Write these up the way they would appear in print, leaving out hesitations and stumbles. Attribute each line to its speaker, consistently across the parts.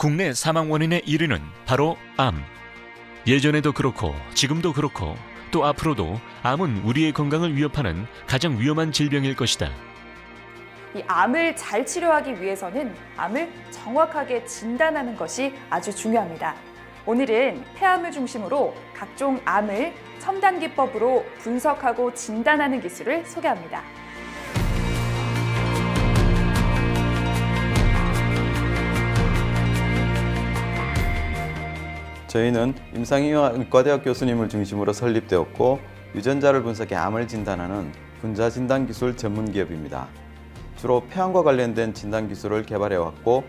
Speaker 1: 국내 사망 원인의 1위는 바로 암. 예전에도 그렇고 지금도 그렇고 또 앞으로도 암은 우리의 건강을 위협하는 가장 위험한 질병일 것이다.
Speaker 2: 이 암을 잘 치료하기 위해서는 암을 정확하게 진단하는 것이 아주 중요합니다. 오늘은 폐암을 중심으로 각종 암을 첨단 기법으로 분석하고 진단하는 기술을 소개합니다.
Speaker 3: 저희는 임상의학과대학 교수님을 중심으로 설립되었고 유전자를 분석해 암을 진단하는 분자진단기술 전문기업입니다. 주로 폐암과 관련된 진단기술을 개발해왔고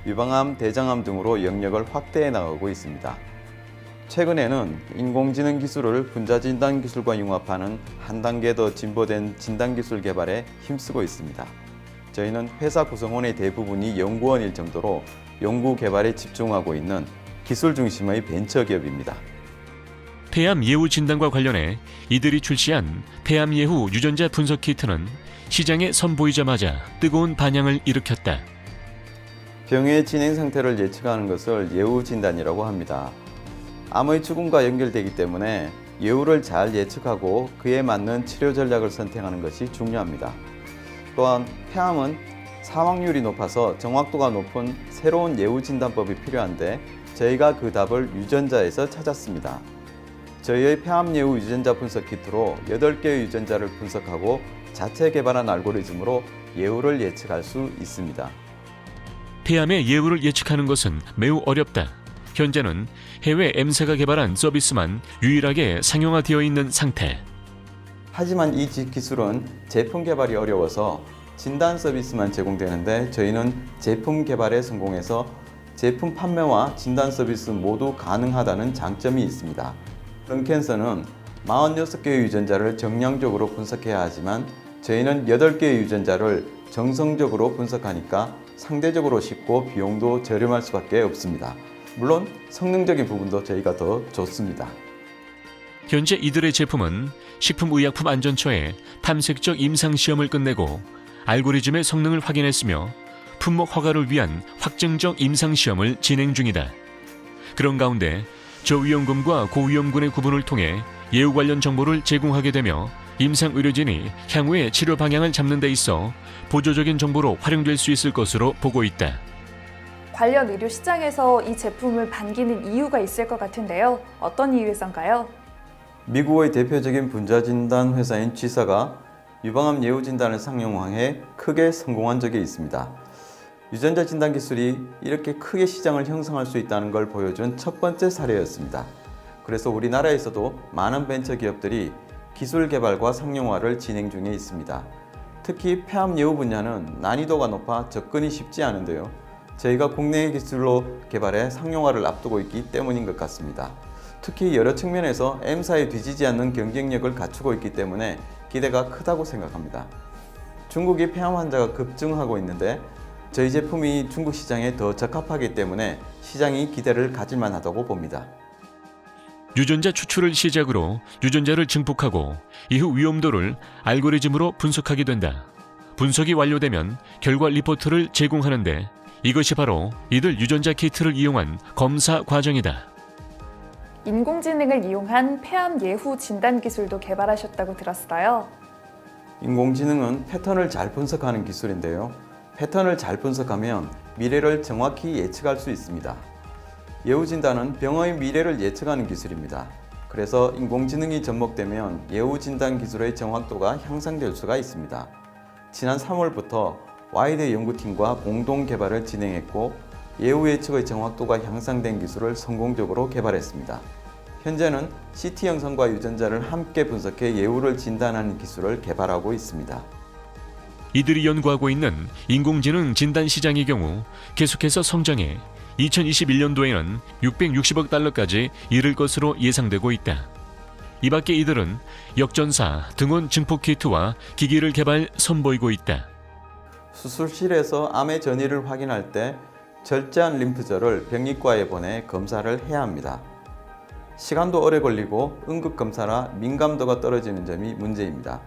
Speaker 3: 유방암, 대장암 등으로 영역을 확대해 나가고 있습니다. 최근에는 인공지능 기술을 분자진단기술과 융합하는 한 단계 더 진보된 진단기술 개발에 힘쓰고 있습니다. 저희는 회사 구성원의 대부분이 연구원일 정도로 연구 개발에 집중하고 있는 기술 중심의 벤처기업입니다.
Speaker 1: 폐암 예후 진단과 관련해 이들이 출시한 폐암 예후 유전자 분석 키트는 시장에 선보이자마자 뜨거운 반향을 일으켰다.
Speaker 3: 병의 진행 상태를 예측하는 것을 예후 진단이라고 합니다. 암의 죽음과 연결되기 때문에 예후를 잘 예측하고 그에 맞는 치료 전략을 선택하는 것이 중요합니다. 또한 폐암은 사망률이 높아서 정확도가 높은 새로운 예후 진단법이 필요한데 저희가 그 답을 유전자에서 찾았습니다. 저희의 폐암 예후 유전자 분석 키트로 8개의 유전자를 분석하고 자체 개발한 알고리즘으로 예후를 예측할 수 있습니다.
Speaker 1: 폐암의 예후를 예측하는 것은 매우 어렵다. 현재는 해외 M사가 개발한 서비스만 유일하게 상용화되어 있는 상태.
Speaker 3: 하지만 이 기술은 제품 개발이 어려워서 진단 서비스만 제공되는데 저희는 제품 개발에 성공해서 제품 판매와 진단 서비스 모두 가능하다는 장점이 있습니다. 런캔서는 46개의 유전자를 정량적으로 분석해야 하지만 저희는 8개의 유전자를 정성적으로 분석하니까 상대적으로 쉽고 비용도 저렴할 수밖에 없습니다. 물론 성능적인 부분도 저희가 더 좋습니다.
Speaker 1: 현재 이들의 제품은 식품의약품안전처에 탐색적 임상시험을 끝내고 알고리즘의 성능을 확인했으며 품목 허가를 위한 확정적 임상시험을 진행 중이다. 그런 가운데 저위험군과 고위험군의 구분을 통해 예후 관련 정보를 제공하게 되며 임상의료진이 향후의 치료 방향을 잡는 데 있어 보조적인 정보로 활용될 수 있을 것으로 보고 있다.
Speaker 2: 관련 의료 시장에서 이 제품을 반기는 이유가 있을 것 같은데요. 어떤 이유에서인가요?
Speaker 3: 미국의 대표적인 분자진단 회사인 G사가 유방암 예후 진단을 상용화해 크게 성공한 적이 있습니다. 유전자 진단 기술이 이렇게 크게 시장을 형성할 수 있다는 걸 보여준 첫 번째 사례였습니다. 그래서 우리나라에서도 많은 벤처 기업들이 기술 개발과 상용화를 진행 중에 있습니다. 특히 폐암 예후 분야는 난이도가 높아 접근이 쉽지 않은데요. 저희가 국내의 기술로 개발해 상용화를 앞두고 있기 때문인 것 같습니다. 특히 여러 측면에서 M사에 뒤지지 않는 경쟁력을 갖추고 있기 때문에 기대가 크다고 생각합니다. 중국이 폐암 환자가 급증하고 있는데 저희 제품이 중국 시장에 더 적합하기 때문에 시장이 기대를 가질만 하다고 봅니다.
Speaker 1: 유전자 추출을 시작으로 유전자를 증폭하고 이후 위험도를 알고리즘으로 분석하게 된다. 분석이 완료되면 결과 리포트를 제공하는데 이것이 바로 이들 유전자 키트를 이용한 검사 과정이다.
Speaker 2: 인공지능을 이용한 폐암 예후 진단 기술도 개발하셨다고 들었어요.
Speaker 3: 인공지능은 패턴을 잘 분석하는 기술인데요. 패턴을 잘 분석하면 미래를 정확히 예측할 수 있습니다. 예후 진단은 병의 미래를 예측하는 기술입니다. 그래서 인공지능이 접목되면 예후 진단 기술의 정확도가 향상될 수가 있습니다. 지난 3월부터 와이드 연구팀과 공동 개발을 진행했고 예후 예측의 정확도가 향상된 기술을 성공적으로 개발했습니다. 현재는 CT 영상과 유전자를 함께 분석해 예후를 진단하는 기술을 개발하고 있습니다.
Speaker 1: 이들이 연구하고 있는 인공지능 진단 시장의 경우 계속해서 성장해 2021년도에는 660억 달러까지 이를 것으로 예상되고 있다. 이 밖에 이들은 역전사, 등원 증폭 키트와 기기를 개발 선보이고 있다.
Speaker 3: 수술실에서 암의 전이를 확인할 때 절제한 림프절을 병리과에 보내 검사를 해야 합니다. 시간도 오래 걸리고 응급검사라 민감도가 떨어지는 점이 문제입니다.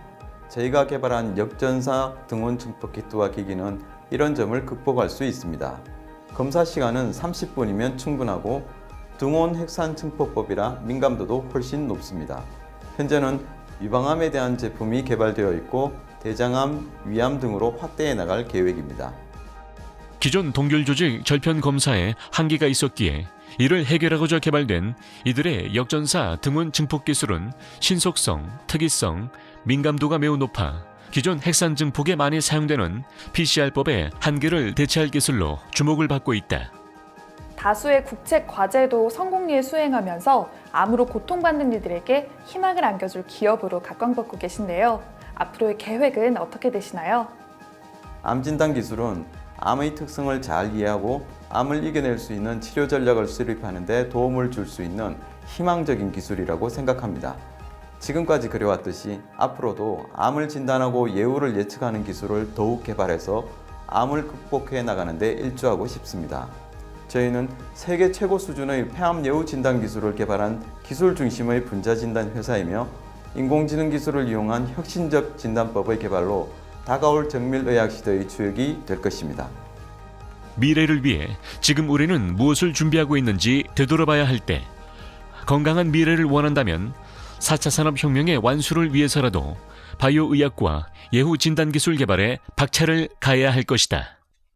Speaker 3: 저희가 개발한 역전사 등원 증폭 키트와 기기는 이런 점을 극복할 수 있습니다. 검사 시간은 30분이면 충분하고 등온 핵산 증포법이라 민감도도 훨씬 높습니다. 현재는 유방암에 대한 제품이 개발되어 있고 대장암, 위암 등으로 확대해 나갈 계획입니다.
Speaker 1: 기존 동결 조직 절편 검사에 한계가 있었기에 이를 해결하고자 개발된 이들의 역전사 등원 증폭 기술은 신속성, 특이성, 민감도가 매우 높아 기존 핵산 증폭에 많이 사용되는 PCR법의 한계를 대체할 기술로 주목을 받고 있다.
Speaker 2: 다수의 국책 과제도 성공리에 수행하면서 암으로 고통받는 이들에게 희망을 안겨줄 기업으로 각광받고 계신데요. 앞으로의 계획은 어떻게 되시나요?
Speaker 3: 암 진단 기술은 암의 특성을 잘 이해하고 암을 이겨낼 수 있는 치료 전략을 수립하는 데 도움을 줄 수 있는 희망적인 기술이라고 생각합니다. 지금까지 그래왔듯이 앞으로도 암을 진단하고 예후를 예측하는 기술을 더욱 개발해서 암을 극복해 나가는 데 일조하고 싶습니다. 저희는 세계 최고 수준의 폐암 예후 진단 기술을 개발한 기술 중심의 분자 진단 회사이며 인공지능 기술을 이용한 혁신적 진단법의 개발로 다가올 정밀의학 시대의 주역이 될 것입니다.
Speaker 1: 미래를 위해 지금 우리는 무엇을 준비하고 있는지 되돌아봐야 할 때 건강한 미래를 원한다면 4차 산업혁명의 완수를 위해서라도 바이오 의학과 예후 진단 기술 개발에 박차를 가해야 할 것이다.